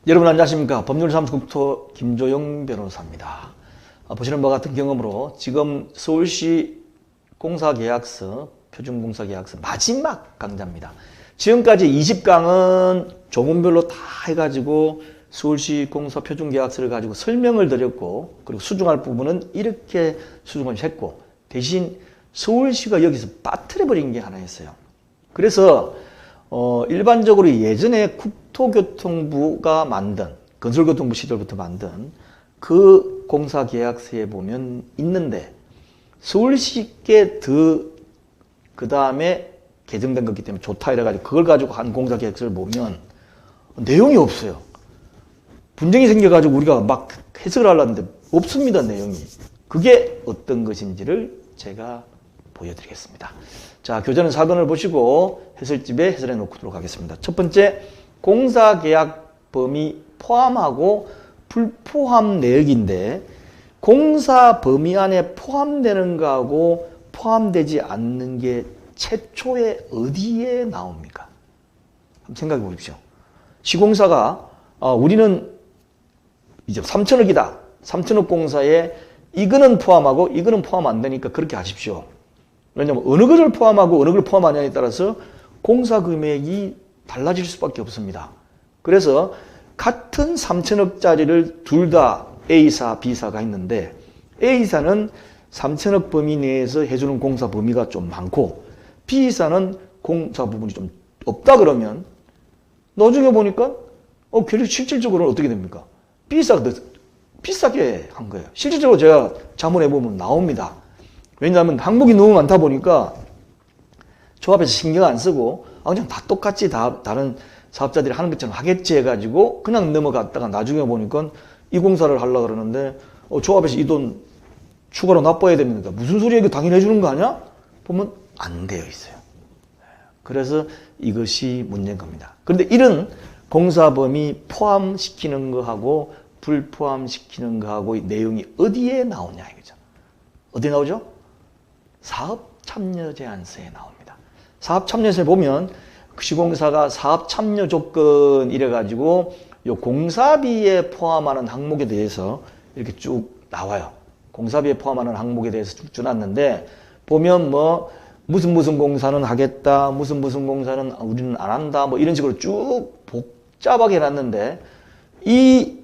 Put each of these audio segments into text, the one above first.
여러분 안녕하십니까. 법률사무소 김조영 변호사입니다. 보시는 바와 같은 경험으로 지금 서울시 공사계약서, 표준공사계약서 마지막 강좌입니다. 지금까지 20강은 조문별로 다 해가지고 서울시 공사 표준계약서를 가지고 설명을 드렸고, 그리고 수정할 부분은 이렇게 수정을 했고, 대신 서울시가 여기서 빠뜨려버린 게 하나 있어요. 그래서 일반적으로 예전에 국토교통부가 만든, 건설교통부 시절부터 만든 그 공사계약서에 보면 있는데, 서울시께 그 다음에 개정된 거기 때문에 좋다 이래가지고 그걸 가지고 한 공사계약서를 보면 내용이 없어요. 분쟁이 생겨가지고 우리가 막 해석을 하려는데 없습니다, 내용이. 그게 어떤 것인지를 제가 보여드리겠습니다. 자, 교재는 4권을 보시고 해설집에 해설해 놓도록 하겠습니다. 첫 번째, 공사계약 범위 포함하고 불포함 내역인데, 공사 범위 안에 포함되는 거하고 포함되지 않는 게 최초에 어디에 나옵니까? 한번 생각해 보십시오. 시공사가 우리는 이제 3천억이다. 3천억 공사에 이거는 포함하고 이거는 포함 안 되니까 그렇게 하십시오. 왜냐하면 어느 것을 포함하고 어느 걸 포함하냐에 따라서 공사 금액이 달라질 수밖에 없습니다. 그래서 같은 3천억짜리를 둘 다 A사, B사가 있는데, A사는 3천억 범위 내에서 해주는 공사 범위가 좀 많고 B사는 공사 부분이 좀 없다 그러면 나중에 보니까 결국 실질적으로는 어떻게 됩니까? B사가 더 비싸게 한 거예요. 실질적으로 제가 자문해 보면 나옵니다. 왜냐하면 항목이 너무 많다 보니까 조합에서 신경 안 쓰고 그냥 다 똑같이 다른 사업자들이 하는 것처럼 하겠지 해가지고 그냥 넘어갔다가 나중에 보니까 이 공사를 하려고 그러는데 조합에서 이 돈 추가로 납부해야 됩니다. 무슨 소리야, 이거 당연히 해주는 거 아니야? 보면 안 되어 있어요. 그래서 이것이 문제인 겁니다. 그런데 이런 공사 범위 포함시키는 거하고 불포함시키는 거하고 내용이 어디에 나오냐 이거죠. 어디에 나오죠? 사업참여제안서에 나옵니다. 사업참여제에 보면 시공사가 사업참여 조건 이래가지고 요 공사비에 포함하는 항목에 대해서 이렇게 쭉 나와요. 공사비에 포함하는 항목에 대해서 쭉 줘놨는데, 보면 무슨 공사는 하겠다, 무슨 공사는 우리는 안 한다, 이런 식으로 쭉 복잡하게 해놨는데, 이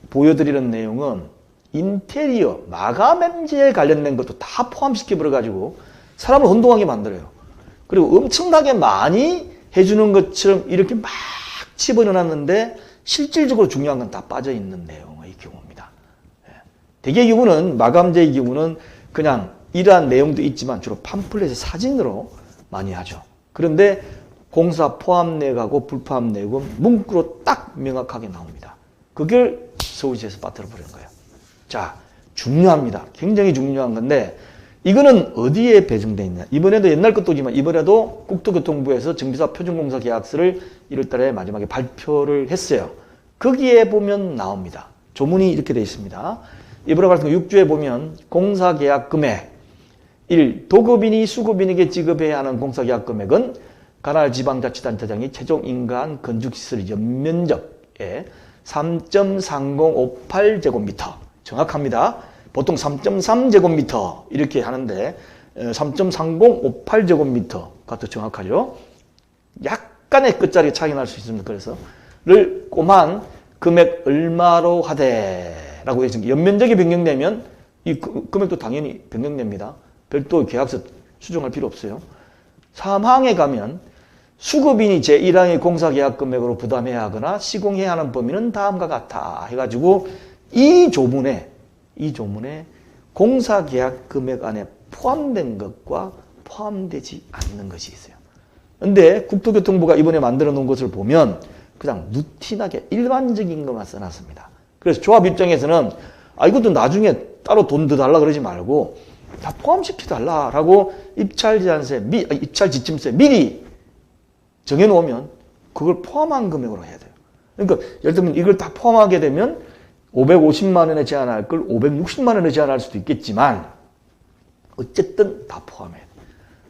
보여드리는 내용은 인테리어, 마감재에 관련된 것도 다 포함시켜버려가지고 사람을 혼동하게 만들어요. 그리고 엄청나게 많이 해주는 것처럼 이렇게 막 집어넣어놨는데 실질적으로 중요한 건 다 빠져있는 내용의 경우입니다. 대개의 경우는, 마감재의 경우는 그냥 이러한 내용도 있지만 주로 팜플렛의 사진으로 많이 하죠. 그런데 공사 포함 내역하고 불포함 내역은 문구로 딱 명확하게 나옵니다. 그걸 서울시에서 빠뜨려버리는 거예요. 자, 중요합니다. 굉장히 중요한 건데, 이거는 어디에 배정되어 있냐. 이번에도 옛날 것도지만 이번에도 국토교통부에서 정비사 표준공사 계약서를 1월달에 마지막에 발표를 했어요. 거기에 보면 나옵니다. 조문이 이렇게 되어 있습니다. 이번에 같은 6주에 보면 공사계약 금액 1. 도급인이 수급인에게 지급해야 하는 공사계약 금액은 관할 지방자치단체장이 최종인가한 건축시설 연면적에 3.3058제곱미터, 정확합니다. 보통 3.3제곱미터 이렇게 하는데 3.3058제곱미터가 더 정확하죠. 약간의 끝자리 차이 날 수 있습니다. 그래서 를 꼬만 금액 얼마로 하되라고 해서 연면적이 변경되면 이 금액도 당연히 변경됩니다. 별도 계약서 수정할 필요 없어요. 3항에 가면 수급인이 제1항의 공사계약 금액으로 부담해야 하거나 시공해야 하는 범위는 다음과 같아 해가지고 이 조문에 공사계약 금액 안에 포함된 것과 포함되지 않는 것이 있어요. 근데 국토교통부가 이번에 만들어 놓은 것을 보면 그냥 루틴하게 일반적인 것만 써놨습니다. 그래서 조합 입장에서는 이것도 나중에 따로 돈 더 달라 그러지 말고 다 포함시켜달라라고 입찰지침서에 미리 정해놓으면 그걸 포함한 금액으로 해야 돼요. 그러니까 예를 들면 이걸 다 포함하게 되면 550만 원에 제한할 걸 560만 원에 제한할 수도 있겠지만 어쨌든 다 포함해야 돼요.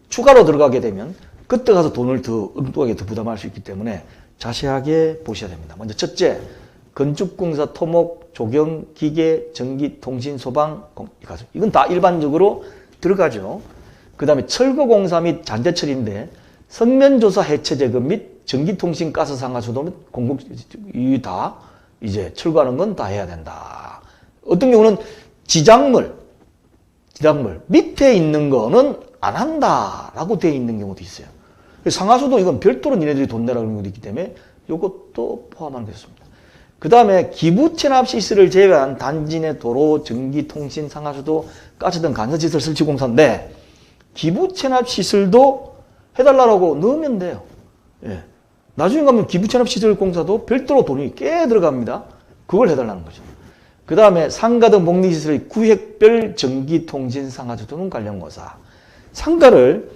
추가로 들어가게 되면 그때 가서 돈을 더 엉뚱하게 더 부담할 수 있기 때문에 자세하게 보셔야 됩니다. 먼저 첫째, 건축공사, 토목, 조경, 기계, 전기, 통신, 소방, 이건 다 일반적으로 들어가죠. 그 다음에 철거공사 및 잔재처리인데 성면조사 해체 제거 및 전기통신 가스 상하수도 및 공국 이 다 이제 철거하는 건 다 해야 된다. 어떤 경우는 지작물 밑에 있는 거는 안 한다라고 되어 있는 경우도 있어요. 상하수도 이건 별도로 니네들이 돈 내라는 경우도 있기 때문에 이것도 포함하는 것입니다. 그 다음에 기부체납시설을 제외한 단지 내 도로, 전기, 통신, 상하수도, 가스 등 간접시설 설치공사인데 기부체납시설도 해달라고 넣으면 돼요. 예. 나중에 가면 기부체납시설 공사도 별도로 돈이 꽤 들어갑니다. 그걸 해달라는 거죠. 그 다음에 상가 등 복리시설의 구획별 전기, 통신, 상하수도 관련 공사. 상가를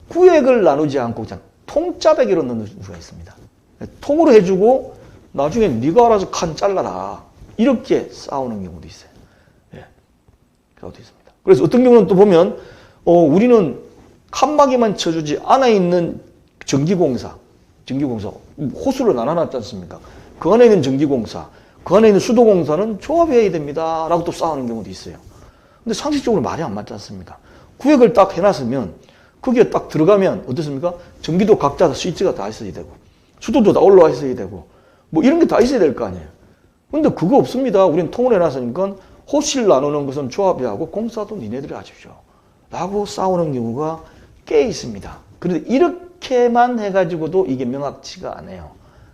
구획을 나누지 않고 그냥 통짜배기로 넣는 수가 있습니다. 통으로 해주고 나중에 네가 알아서 칸 잘라라. 이렇게 싸우는 경우도 있어요. 예. 그것도 있습니다. 그래서 어떤 경우는 또 보면 우리는 칸막이만 쳐주지 안에 있는 전기공사 호수를 나눠놨지 않습니까? 그 안에 있는 전기공사, 그 안에 있는 수도공사는 조합해야 됩니다. 라고 또 싸우는 경우도 있어요. 근데 상식적으로 말이 안 맞지 않습니까? 구획을 딱 해놨으면 거기에 딱 들어가면 어떻습니까? 전기도 각자 다 스위치가 다 있어야 되고 수도도 다 올라와 있어야 되고 뭐 이런 게 다 있어야 될 거 아니에요. 근데 그거 없습니다. 우리는 통을 해놨으니까 호실 나누는 것은 조합이 하고 공사도 니네들이 하십시오. 라고 싸우는 경우가 꽤 있습니다. 그런데 이렇게만 해가지고도 이게 명확치가 않아요.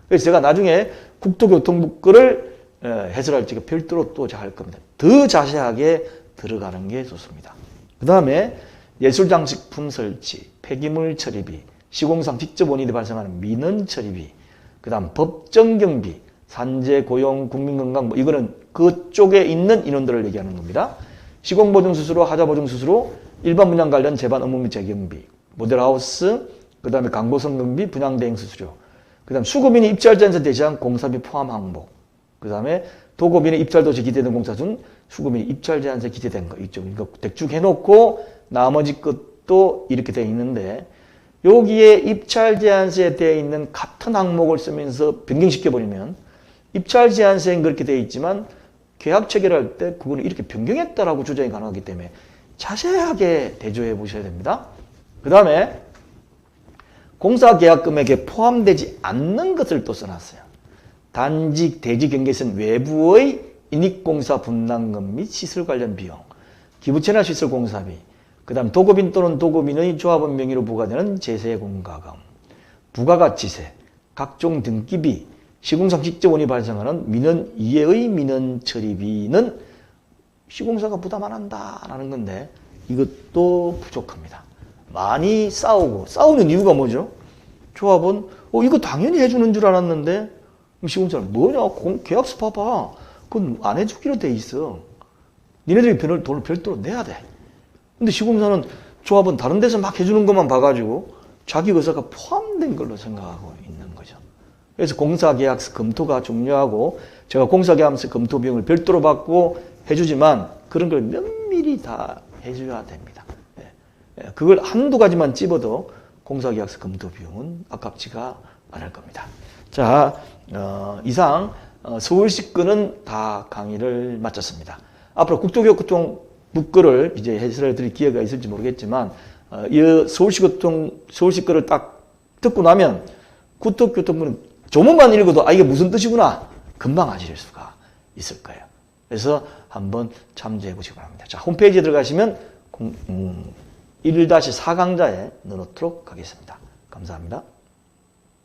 그래서 제가 나중에 국토교통부 거를 해설할 적에 별도로 또 할 겁니다. 더 자세하게 들어가는 게 좋습니다. 그 다음에 예술장식품 설치, 폐기물 처리비, 시공상 직접 원인이 발생하는 민원 처리비, 그 다음 법정경비, 산재, 고용, 국민건강, 뭐 이거는 그쪽에 있는 인원들을 얘기하는 겁니다. 시공보증수수료, 하자보증수수료, 일반 분양 관련 재반 업무 및 재경비, 모델하우스, 그 다음에 광고성경비, 분양대행수수료, 그 다음 수거민이 입찰자에서 대시한 공사비 포함 항목, 그 다음에 도급인의 입찰도시 기재된 공사 중 수거민이 입찰 제한서에 기재된 거 있죠. 그러니까 대충 해놓고 나머지 것도 이렇게 되어 있는데 여기에 입찰 제한서에 되어 있는 같은 항목을 쓰면서 변경시켜버리면 입찰 제한서엔 그렇게 되어 있지만 계약 체결할 때 그거는 이렇게 변경했다라고 주장이 가능하기 때문에 자세하게 대조해 보셔야 됩니다. 그 다음에 공사계약 금액에 포함되지 않는 것을 또 써놨어요. 단지 대지 경계선 외부의 인익공사 분담금 및 시설 관련 비용, 기부채나 시설 공사비, 그 다음 도급인 또는 도급인의 조합원 명의로 부과되는 제세공과금, 부가가치세, 각종 등기비, 시공상 직접원이 발생하는 민원 이외의 민원 처리비는 시공사가 부담 안 한다라는 건데 이것도 부족합니다. 많이 싸우는 이유가 뭐죠? 조합은 이거 당연히 해주는 줄 알았는데 시공사는 뭐냐? 계약서 봐봐. 그건 안 해주기로 돼 있어. 니네들이 돈을 별도로 내야 돼. 근데 시공사는 조합은 다른 데서 막 해주는 것만 봐가지고 자기 의사가 포함된 걸로 생각하고 있는 거죠. 그래서 공사계약서 검토가 중요하고 제가 공사계약서 검토 비용을 별도로 받고 해주지만 그런 걸 면밀히 다 해줘야 됩니다. 그걸 한두 가지만 찝어도 공사계약서 검토 비용은 아깝지가 않을 겁니다. 자, 이상 서울시 거는 다 강의를 마쳤습니다. 앞으로 국토교통부 거를 이제 해설해 드릴 기회가 있을지 모르겠지만 이 서울시 거를 딱 듣고 나면 국토교통부는 조문만 읽어도 이게 무슨 뜻이구나 금방 아실 수가 있을 거예요. 그래서 한번 참조해 보시기 바랍니다. 자, 홈페이지에 들어가시면 1-4강좌에 넣어놓도록 하겠습니다. 감사합니다.